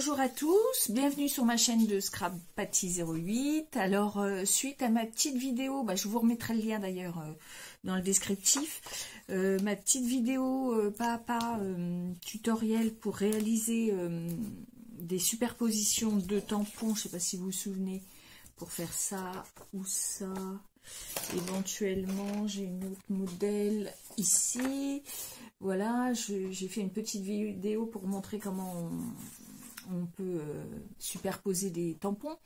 Bonjour à tous, bienvenue sur ma chaîne de Scrap Patty 08. Alors suite à ma petite vidéo, je vous remettrai le lien d'ailleurs dans le descriptif, ma petite vidéo pas à pas tutoriel pour réaliser des superpositions de tampons, je ne sais pas si vous vous souvenez, pour faire ça ou ça. Éventuellement j'ai une autre modèle ici. Voilà, j'ai fait une petite vidéo pour montrer comment on peut superposer des tampons.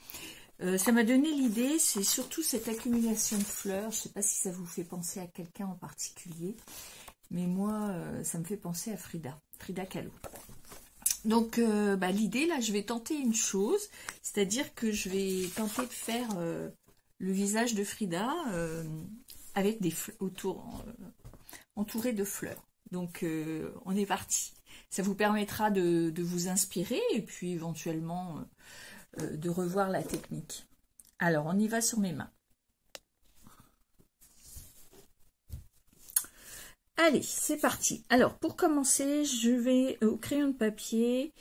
Ça m'a donné l'idée, c'est surtout cette accumulation de fleurs. Je ne sais pas si ça vous fait penser à quelqu'un en particulier, mais moi, ça me fait penser à Frida Kahlo. Donc, l'idée, là, je vais tenter une chose, c'est-à-dire que je vais tenter de faire le visage de Frida avec des entouré de fleurs. Donc, on est parti. Ça vous permettra de vous inspirer et puis éventuellement de revoir la technique. Alors, on y va sur mes mains. Allez, c'est parti. Alors, pour commencer, je vais au crayon de papier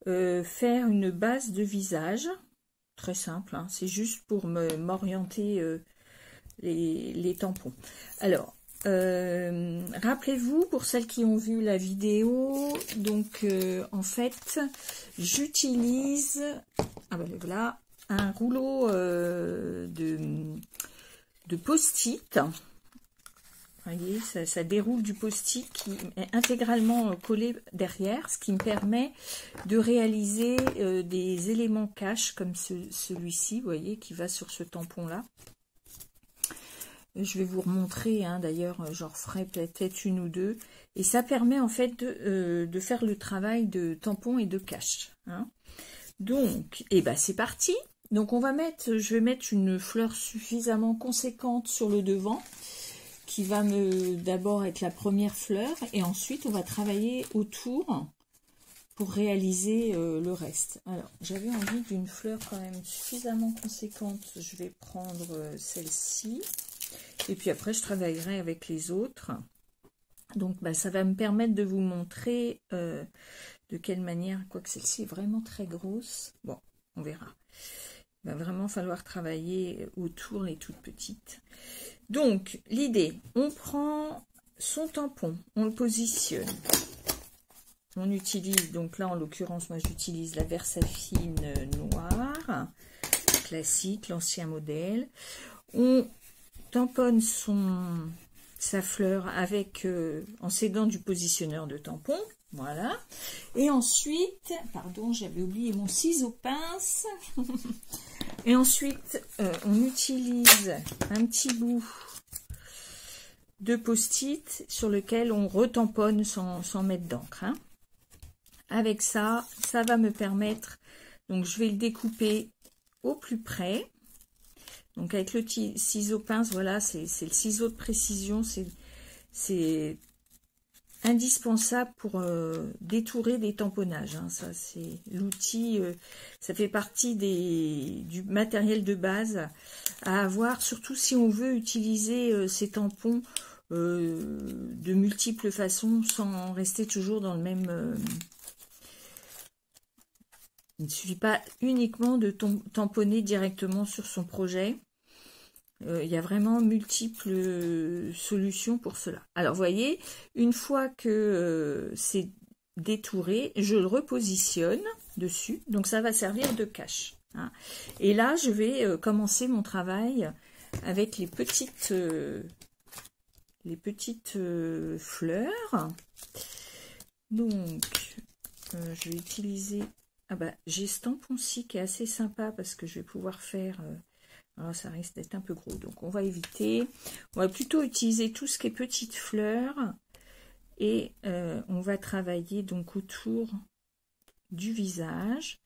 faire une base de visage. Très simple, hein, c'est juste pour m'orienter les tampons. Alors, rappelez-vous, pour celles qui ont vu la vidéo, donc en fait, j'utilise voilà, un rouleau de post-it. Vous voyez, ça déroule du post-it qui est intégralement collé derrière, ce qui me permet de réaliser des éléments cache comme celui-ci, vous voyez, qui va sur ce tampon-là. Je vais vous remontrer, hein, d'ailleurs, j'en referai peut-être une ou deux. Et ça permet en fait de faire le travail de tampon et de cache. Hein. Donc, c'est parti. Donc je vais mettre une fleur suffisamment conséquente sur le devant, qui va d'abord être la première fleur, et ensuite on va travailler autour pour réaliser le reste. Alors, j'avais envie d'une fleur quand même suffisamment conséquente. Je vais prendre celle-ci. Et puis après, je travaillerai avec les autres. Donc, ça va me permettre de vous montrer de quelle manière, quoique celle-ci est vraiment très grosse. Bon, on verra. Il va vraiment falloir travailler autour les toutes petites. Donc, l'idée, on prend son tampon, on le positionne. On utilise, donc là, en l'occurrence, moi, j'utilise la Versafine noire, classique, l'ancien modèle. On tamponne sa fleur avec en s'aidant du positionneur de tampon, voilà. Et ensuite, pardon, j'avais oublié mon ciseau pince. Et ensuite, on utilise un petit bout de post-it sur lequel on retamponne sans mettre d'encre. Hein. Avec ça, ça va me permettre, donc je vais le découper au plus près. Donc avec le ciseau pince, voilà, c'est le ciseau de précision, c'est indispensable pour détourer des tamponnages. Hein. Ça, c'est l'outil, ça fait partie du matériel de base à avoir, surtout si on veut utiliser ces tampons de multiples façons sans rester toujours dans le même... Il ne suffit pas uniquement de tamponner directement sur son projet. Il y a vraiment multiples solutions pour cela. Alors, vous voyez, une fois que c'est détouré, je le repositionne dessus. Donc, ça va servir de cache. Hein. Et là, je vais commencer mon travail avec les petites fleurs. Donc, je vais utiliser... j'ai ce tampon-ci qui est assez sympa parce que je vais pouvoir faire... alors ça risque d'être un peu gros, donc on va éviter. On va plutôt utiliser tout ce qui est petites fleurs. Et on va travailler donc autour du visage.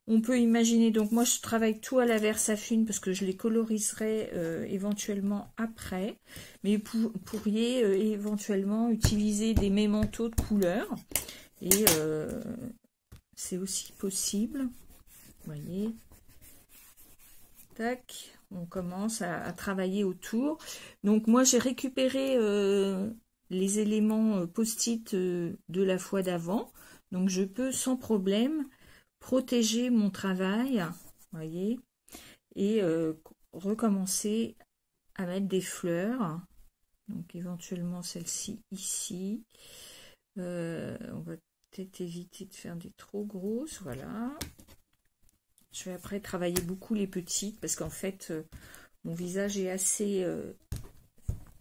On peut imaginer, donc moi je travaille tout à la Versafine parce que je les coloriserai éventuellement après. Mais vous pourriez éventuellement utiliser des mémentos de couleur. Et... c'est aussi possible, vous voyez, tac, on commence à travailler autour. Donc moi j'ai récupéré les éléments post-it de la fois d'avant, donc je peux sans problème protéger mon travail, voyez, et recommencer à mettre des fleurs. Donc éventuellement celle-ci ici. On va peut-être éviter de faire des trop grosses, voilà. Je vais après travailler beaucoup les petites parce qu'en fait mon visage est assez...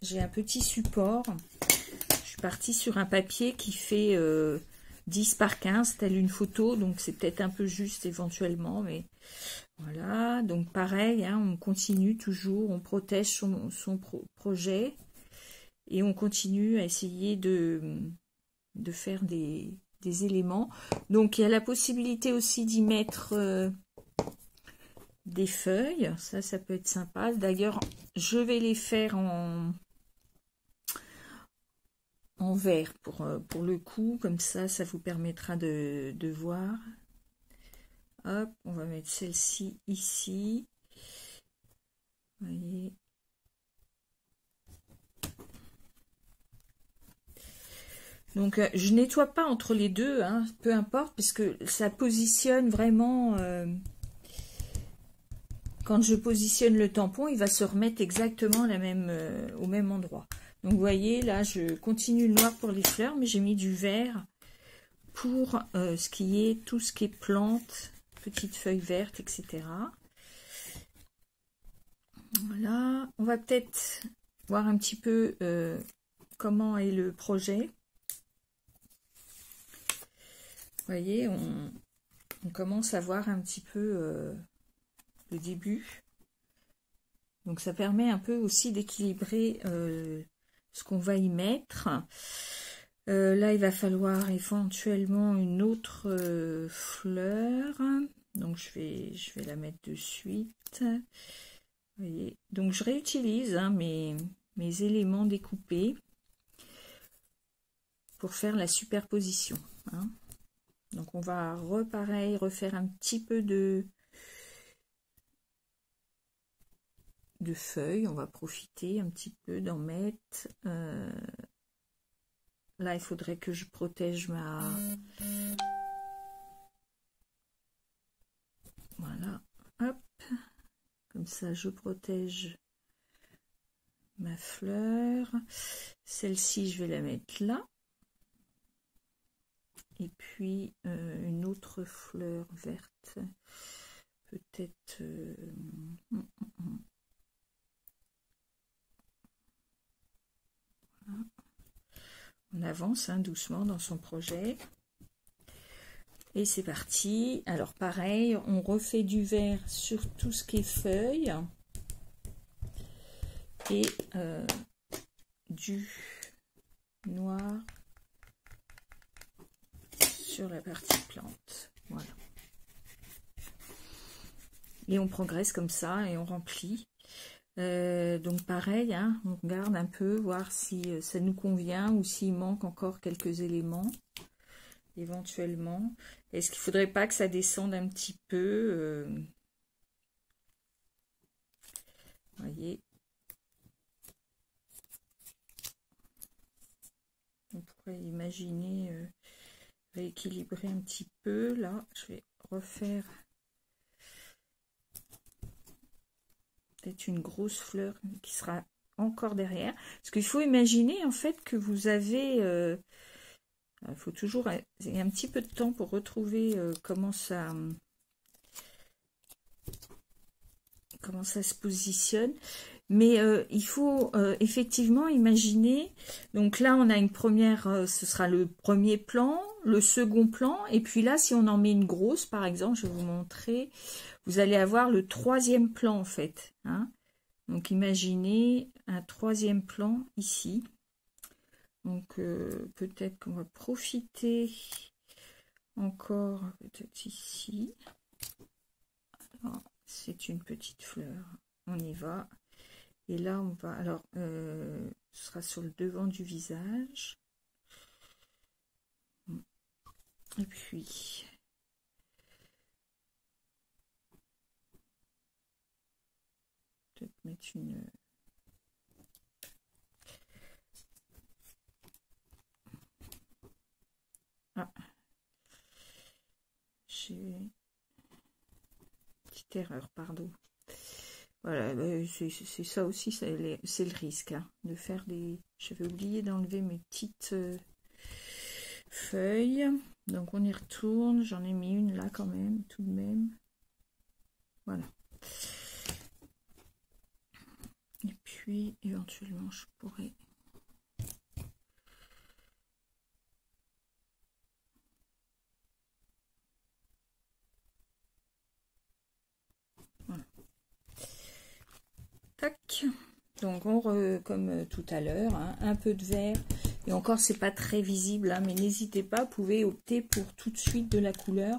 j'ai un petit support. Je suis partie sur un papier qui fait 10 par 15, telle une photo, donc c'est peut-être un peu juste éventuellement, mais voilà. Donc pareil, hein, on continue toujours, on protège son projet et on continue à essayer de faire des éléments. Donc il y a la possibilité aussi d'y mettre des feuilles, ça peut être sympa. D'ailleurs, je vais les faire en vert pour le coup, comme ça vous permettra de voir. Hop, on va mettre celle-ci ici. Vous voyez. Donc je nettoie pas entre les deux, hein, peu importe, parce que ça positionne vraiment. Quand je positionne le tampon, il va se remettre exactement au même endroit. Donc vous voyez, là je continue le noir pour les fleurs, mais j'ai mis du vert pour tout ce qui est plantes, petites feuilles vertes, etc. Voilà, on va peut-être voir un petit peu comment est le projet. Vous voyez, on commence à voir un petit peu le début. Donc ça permet un peu aussi d'équilibrer ce qu'on va y mettre. Là, il va falloir éventuellement une autre fleur. Donc je vais la mettre de suite. Vous voyez. Donc je réutilise hein, mes éléments découpés pour faire la superposition. Hein. Donc on va refaire un petit peu de feuilles. On va profiter un petit peu d'en mettre. Là, il faudrait que je protège Voilà, hop. Comme ça, je protège ma fleur. Celle-ci, je vais la mettre là. Et puis, une autre fleur verte. Peut-être... Voilà. On avance hein, doucement dans son projet. Et c'est parti. Alors pareil, on refait du vert sur tout ce qui est feuilles. Et du noir sur la partie plante. Voilà. Et on progresse comme ça et on remplit. Donc pareil, hein, on regarde un peu, voir si ça nous convient ou s'il manque encore quelques éléments, éventuellement. Est-ce qu'il ne faudrait pas que ça descende un petit peu voyez. On pourrait imaginer rééquilibrer un petit peu. Là, je vais refaire peut-être une grosse fleur qui sera encore derrière. Parce qu'il faut imaginer en fait que vous avez... il faut toujours... Il y a un petit peu de temps pour retrouver comment ça se positionne. Mais il faut effectivement imaginer... Donc là, on a une première... ce sera le premier plan, le second plan. Et puis là, si on en met une grosse, par exemple, je vais vous montrer... Vous allez avoir le troisième plan, en fait. Hein. Donc, imaginez un troisième plan ici. Donc, peut-être qu'on va profiter encore, peut-être ici. C'est une petite fleur. On y va. Et là, on va... Alors, ce sera sur le devant du visage. Et puis... peut-être mettre une... Ah. petite erreur, pardon. Voilà, c'est ça aussi, c'est le risque, hein, de faire des... J'avais oublié d'enlever mes petites feuilles. Donc on y retourne, j'en ai mis une là quand même, tout de même. Voilà. Et puis, éventuellement, je pourrais... Voilà. Tac. Donc, comme tout à l'heure, hein, un peu de vert. Et encore, c'est pas très visible, hein, mais n'hésitez pas, vous pouvez opter pour tout de suite de la couleur.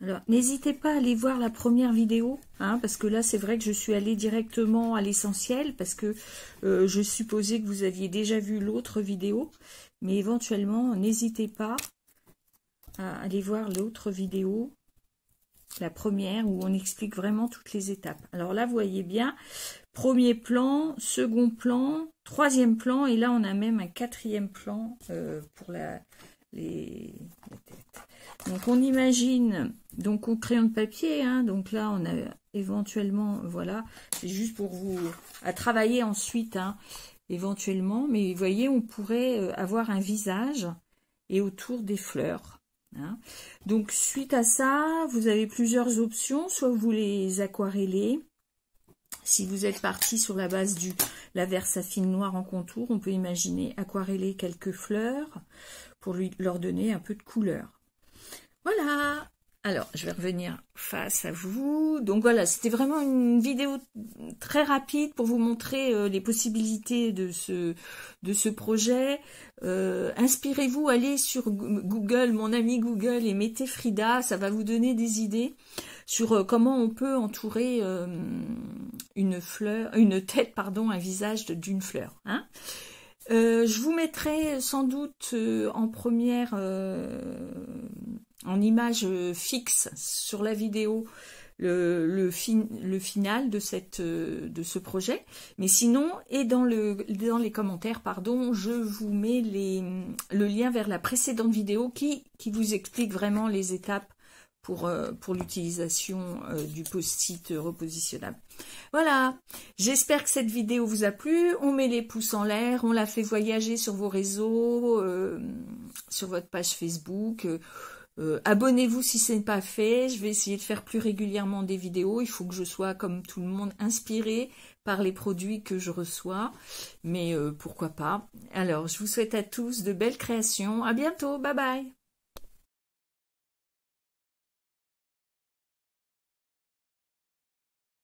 Alors, n'hésitez pas à aller voir la première vidéo, hein, parce que là, c'est vrai que je suis allée directement à l'essentiel, parce que je supposais que vous aviez déjà vu l'autre vidéo, mais éventuellement, n'hésitez pas à aller voir l'autre vidéo, la première, où on explique vraiment toutes les étapes. Alors là, vous voyez bien, premier plan, second plan, troisième plan, et là, on a même un quatrième plan pour la tête. Donc on imagine, donc au crayon de papier, hein, donc là on a éventuellement, voilà, c'est juste pour vous à travailler ensuite, hein, éventuellement, mais vous voyez, on pourrait avoir un visage et autour des fleurs. Hein. Donc suite à ça, vous avez plusieurs options, soit vous les aquarellez. Si vous êtes parti sur la base du laver saphine noir en contour, on peut imaginer aquareller quelques fleurs pour leur donner un peu de couleur. Voilà, alors je vais revenir face à vous. Donc voilà, c'était vraiment une vidéo très rapide pour vous montrer les possibilités de ce projet. Inspirez-vous, allez sur Google, mon ami Google, et mettez Frida, ça va vous donner des idées sur comment on peut entourer une tête, pardon, un visage d'une fleur. Hein. Je vous mettrai sans doute en première, en image fixe sur la vidéo, le final de ce projet. Mais sinon, et dans les commentaires, pardon, je vous mets le lien vers la précédente vidéo qui vous explique vraiment les étapes pour l'utilisation du post-it repositionnable. Voilà, j'espère que cette vidéo vous a plu. On met les pouces en l'air, on la fait voyager sur vos réseaux, sur votre page Facebook. Abonnez-vous si ce n'est pas fait. Je vais essayer de faire plus régulièrement des vidéos. Il faut que je sois, comme tout le monde, inspirée par les produits que je reçois. Mais pourquoi pas. Alors, je vous souhaite à tous de belles créations. À bientôt. Bye bye.